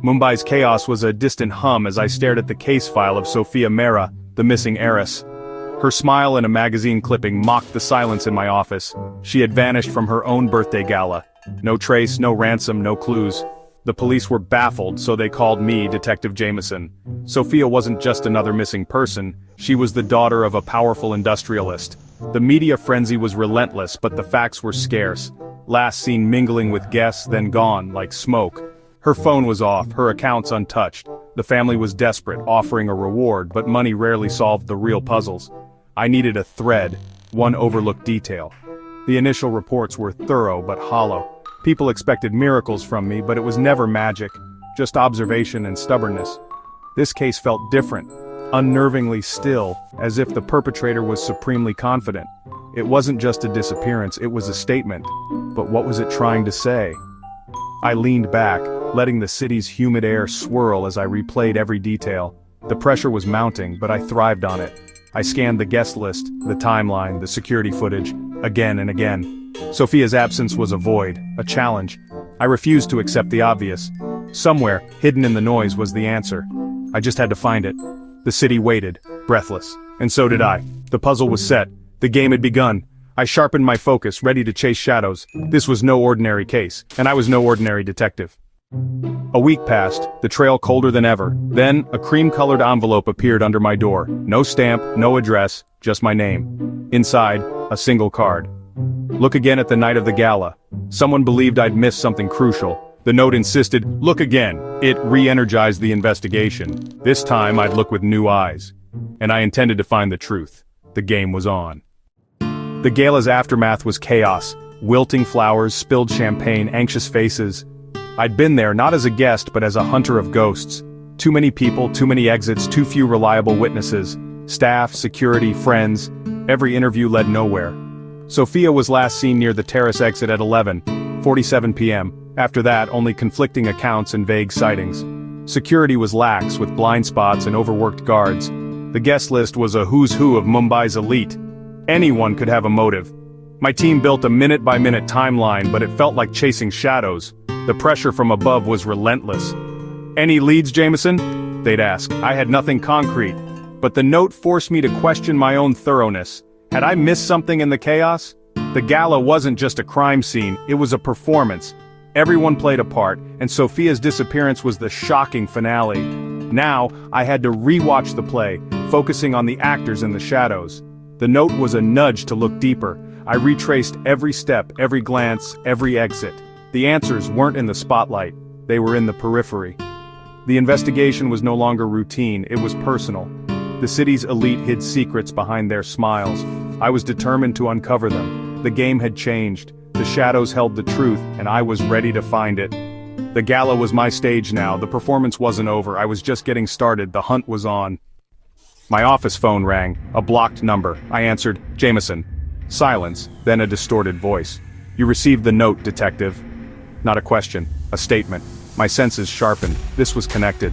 Mumbai's chaos was a distant hum as I stared at the case file of Sophia Mehra, the missing heiress. Her smile in a magazine clipping mocked the silence in my office. She had vanished from her own birthday gala. No trace, no ransom, no clues. The police were baffled, so they called me Detective Jameson. Sophia wasn't just another missing person, she was the daughter of a powerful industrialist. The media frenzy was relentless, but the facts were scarce. Last seen mingling with guests, then gone, like smoke. Her phone was off, her accounts untouched. The family was desperate, offering a reward, but money rarely solved the real puzzles. I needed a thread, one overlooked detail. The initial reports were thorough but hollow. People expected miracles from me, but it was never magic, just observation and stubbornness. This case felt different, unnervingly still, as if the perpetrator was supremely confident. It wasn't just a disappearance, it was a statement. But what was it trying to say? I leaned back, letting the city's humid air swirl as I replayed every detail. The pressure was mounting, but I thrived on it. I scanned the guest list, the timeline, the security footage, again and again. Sophia's absence was a void, a challenge. I refused to accept the obvious. Somewhere, hidden in the noise, was the answer. I just had to find it. The city waited, breathless. And so did I. The puzzle was set. The game had begun. I sharpened my focus, ready to chase shadows. This was no ordinary case, and I was no ordinary detective. A week passed, the trail colder than ever. Then, a cream-colored envelope appeared under my door. No stamp, no address, just my name. Inside, a single card. Look again at the night of the gala. Someone believed I'd missed something crucial. The note insisted, look again. It re-energized the investigation. This time I'd look with new eyes. And I intended to find the truth. The game was on. The gala's aftermath was chaos. Wilting flowers, spilled champagne, anxious faces. I'd been there not as a guest but as a hunter of ghosts. Too many people, too many exits, too few reliable witnesses. Staff, security, friends. Every interview led nowhere. Sophia was last seen near the terrace exit at 11:47 p.m. After that, only conflicting accounts and vague sightings. Security was lax, with blind spots and overworked guards. The guest list was a who's who of Mumbai's elite. Anyone could have a motive. My team built a minute-by-minute timeline, but it felt like chasing shadows. The pressure from above was relentless. Any leads, Jameson? They'd ask. I had nothing concrete. But the note forced me to question my own thoroughness. Had I missed something in the chaos? The gala wasn't just a crime scene, it was a performance. Everyone played a part, and Sophia's disappearance was the shocking finale. Now, I had to re-watch the play, focusing on the actors in the shadows. The note was a nudge to look deeper. I retraced every step, every glance, every exit. The answers weren't in the spotlight, they were in the periphery. The investigation was no longer routine, it was personal. The city's elite hid secrets behind their smiles. I was determined to uncover them. The game had changed. The shadows held the truth, and I was ready to find it. The gala was my stage now. The performance wasn't over. I was just getting started. The hunt was on. My office phone rang. A blocked number. I answered, Jameson. Silence, then a distorted voice. You received the note, detective. Not a question, a statement. My senses sharpened. This was connected.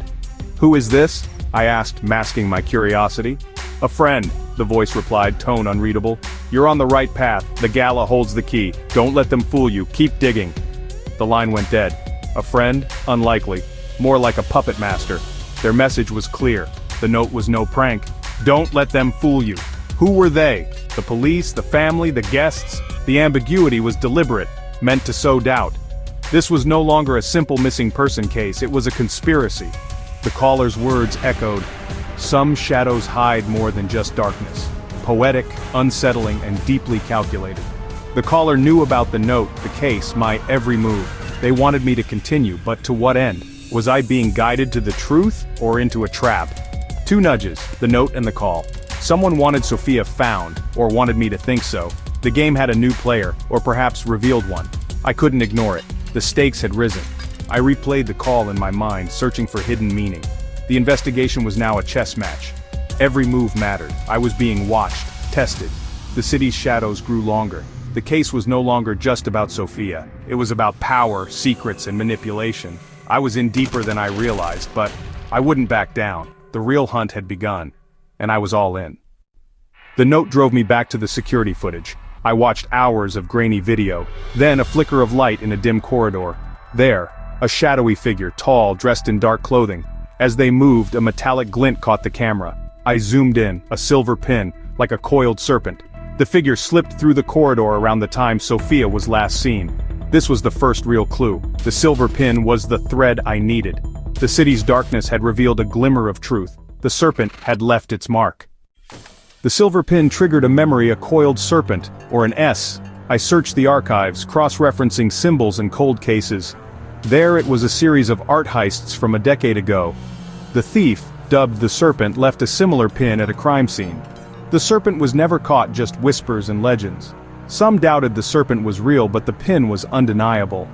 Who is this? I asked, masking my curiosity. A friend, the voice replied, tone unreadable. You're on the right path. The gala holds the key. Don't let them fool you. Keep digging. The line went dead. A friend? Unlikely. More like a puppet master. Their message was clear. The note was no prank. Don't let them fool you. Who were they? The police, the family, the guests? The ambiguity was deliberate, meant to sow doubt. This was no longer a simple missing person case, it was a conspiracy. The caller's words echoed. Some shadows hide more than just darkness. Poetic, unsettling, and deeply calculated. The caller knew about the note, the case, my every move. They wanted me to continue, but to what end? Was I being guided to the truth, or into a trap? Two nudges, the note and the call. Someone wanted Sophia found, or wanted me to think so. The game had a new player, or perhaps revealed one. I couldn't ignore it. The stakes had risen. I replayed the call in my mind, searching for hidden meaning. The investigation was now a chess match. Every move mattered. I was being watched, tested. The city's shadows grew longer. The case was no longer just about Sophia. It was about power, secrets, and manipulation. I was in deeper than I realized, but I wouldn't back down. The real hunt had begun, and I was all in. The note drove me back to the security footage. I watched hours of grainy video, then a flicker of light in a dim corridor. There, A shadowy figure, tall, dressed in dark clothing. As they moved, a metallic glint caught the camera. I zoomed in, a silver pin, like a coiled serpent. The figure slipped through the corridor around the time Sophia was last seen. This was the first real clue. The silver pin was the thread I needed. The city's darkness had revealed a glimmer of truth. The serpent had left its mark. The silver pin triggered a memory, a coiled serpent, or an S. I searched the archives, cross-referencing symbols and cold cases. There it was, a series of art heists from a decade ago. The thief, dubbed the Serpent, left a similar pin at a crime scene. The serpent was never caught, just whispers and legends. Some doubted the serpent was real, but the pin was undeniable.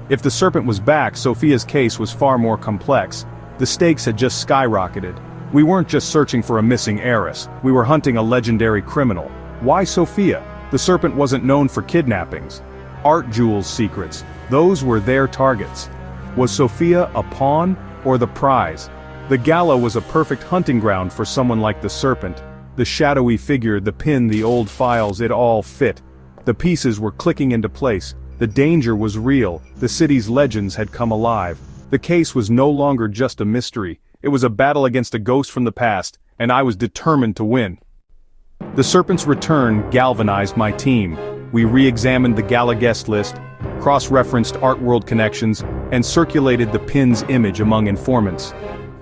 If the serpent was back, Sophia's case was far more complex. The stakes had just skyrocketed. We weren't just searching for a missing heiress, we were hunting a legendary criminal. Why Sophia? The serpent wasn't known for kidnappings. Art jewels secrets, those were their targets. Was Sophia a pawn, or the prize? The gala was a perfect hunting ground for someone like the serpent. The shadowy figure, the pin, the old files, it all fit. The pieces were clicking into place. The danger was real. The city's legends had come alive. The case was no longer just a mystery. It was a battle against a ghost from the past, and I was determined to win. The serpent's return galvanized my team. We re-examined the gala guest list, cross-referenced Art World connections, and circulated the pin's image among informants.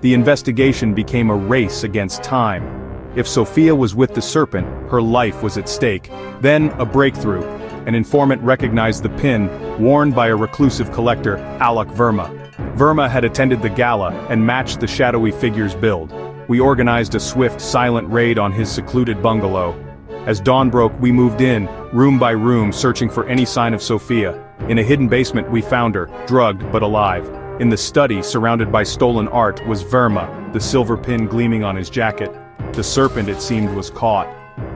The investigation became a race against time. If Sophia was with the serpent, her life was at stake. Then, a breakthrough. An informant recognized the pin, worn by a reclusive collector, Alok Verma. Verma had attended the gala and matched the shadowy figure's build. We organized a swift, silent raid on his secluded bungalow. As dawn broke, we moved in, room by room, searching for any sign of Sophia. In a hidden basement, we found her, drugged but alive. In the study, surrounded by stolen art, was Verma, the silver pin gleaming on his jacket. The serpent, it seemed, was caught.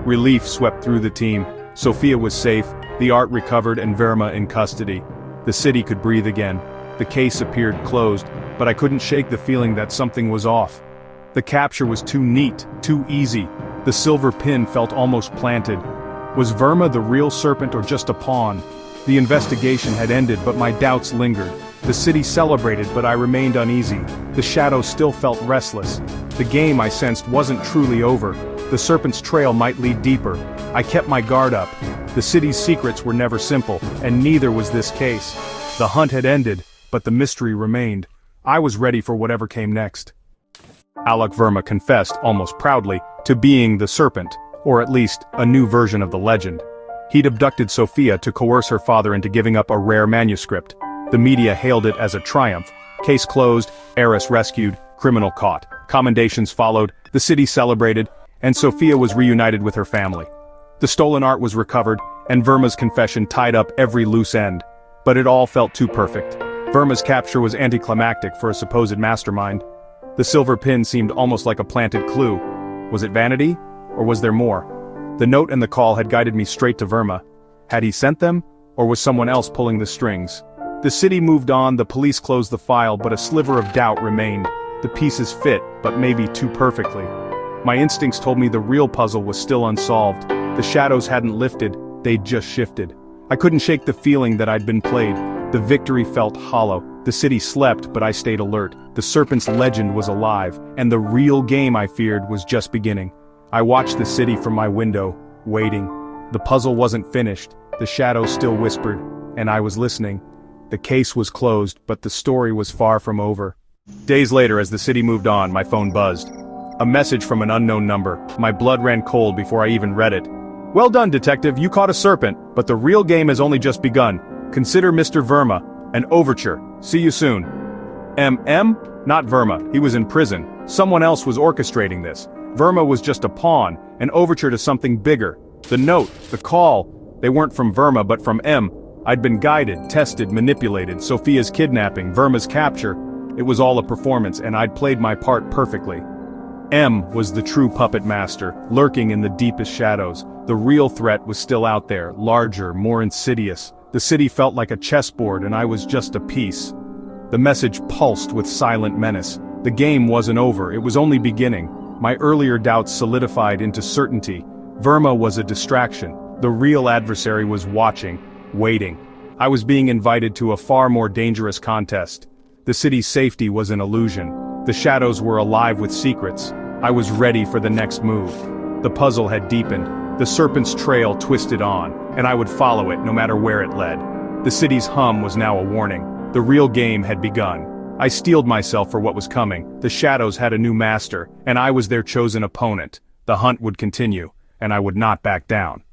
Relief swept through the team. Sophia was safe, the art recovered, and Verma in custody. The city could breathe again. The case appeared closed, but I couldn't shake the feeling that something was off. The capture was too neat, too easy. The silver pin felt almost planted. Was Verma the real serpent or just a pawn? The investigation had ended, but my doubts lingered. The city celebrated, but I remained uneasy. The shadows still felt restless. The game, I sensed, wasn't truly over. The serpent's trail might lead deeper. I kept my guard up. The city's secrets were never simple, and neither was this case. The hunt had ended, but the mystery remained. I was ready for whatever came next. Alok Verma confessed, almost proudly, to being the serpent, or at least, a new version of the legend. He'd abducted Sophia to coerce her father into giving up a rare manuscript. The media hailed it as a triumph. Case closed, heiress rescued, criminal caught. Commendations followed, the city celebrated, and Sophia was reunited with her family. The stolen art was recovered, and Verma's confession tied up every loose end. But it all felt too perfect. Verma's capture was anticlimactic for a supposed mastermind. The silver pin seemed almost like a planted clue. Was it vanity? Or was there more? The note and the call had guided me straight to Verma. Had he sent them? Or was someone else pulling the strings? The city moved on, the police closed the file, but a sliver of doubt remained. The pieces fit, but maybe too perfectly. My instincts told me the real puzzle was still unsolved. The shadows hadn't lifted, they'd just shifted. I couldn't shake the feeling that I'd been played. The victory felt hollow. The city slept, but I stayed alert. The serpent's legend was alive, and the real game, I feared, was just beginning. I watched the city from my window, waiting. The puzzle wasn't finished, the shadows still whispered, and I was listening. The case was closed, but the story was far from over. Days later, as the city moved on, my phone buzzed. A message from an unknown number. My blood ran cold before I even read it. "Well done, detective, you caught a serpent, but the real game has only just begun. Consider Mr. Verma an overture. See you soon." M.M.? Not Verma, he was in prison. Someone else was orchestrating this. Verma was just a pawn, an overture to something bigger. The note, the call, they weren't from Verma but from M. I'd been guided, tested, manipulated. Sophia's kidnapping, Verma's capture. It was all a performance, and I'd played my part perfectly. M was the true puppet master, lurking in the deepest shadows. The real threat was still out there, larger, more insidious. The city felt like a chessboard, and I was just a piece. The message pulsed with silent menace. The game wasn't over, it was only beginning. My earlier doubts solidified into certainty. Verma was a distraction. The real adversary was watching, waiting. I was being invited to a far more dangerous contest. The city's safety was an illusion. The shadows were alive with secrets. I was ready for the next move. The puzzle had deepened. The serpent's trail twisted on, and I would follow it no matter where it led. The city's hum was now a warning. The real game had begun. I steeled myself for what was coming. The shadows had a new master, and I was their chosen opponent. The hunt would continue, and I would not back down.